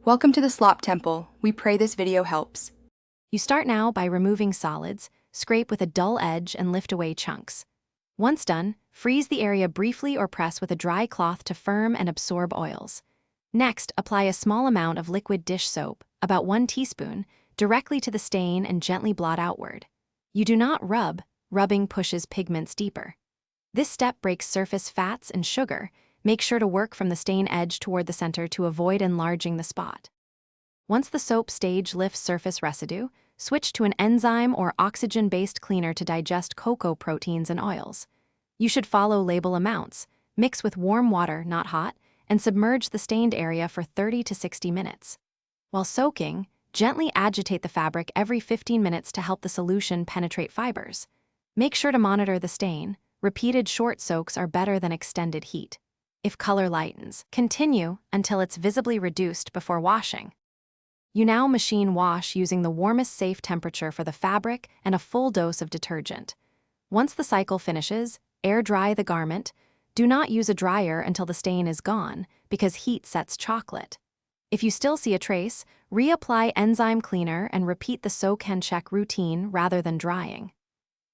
Welcome to the Slop Temple. We pray this video helps. You start now by removing solids, scrape with a dull edge and lift away chunks. Once done, freeze the area briefly or press with a dry cloth to firm and absorb oils. Next, apply a small amount of liquid dish soap, about 1 teaspoon, directly to the stain and gently blot outward. You do not rub, rubbing pushes pigments deeper. This step breaks surface fats and sugar. Make sure to work from the stain edge toward the center to avoid enlarging the spot. Once the soap stage lifts surface residue, switch to an enzyme or oxygen-based cleaner to digest cocoa proteins and oils. You should follow label amounts, mix with warm water, not hot, and submerge the stained area for 30 to 60 minutes. While soaking, gently agitate the fabric every 15 minutes to help the solution penetrate fibers. Make sure to monitor the stain. Repeated short soaks are better than extended heat. If color lightens, continue until it's visibly reduced before washing. You now machine wash using the warmest safe temperature for the fabric and a full dose of detergent. Once the cycle finishes, air dry the garment. Do not use a dryer until the stain is gone, because heat sets chocolate. If you still see a trace, reapply enzyme cleaner and repeat the soak and check routine rather than drying.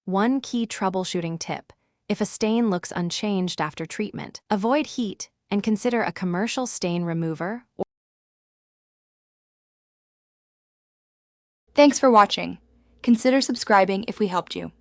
One key troubleshooting tip: if a stain looks unchanged after treatment, avoid heat and consider a commercial stain remover. Thanks for watching. Consider subscribing if we helped you.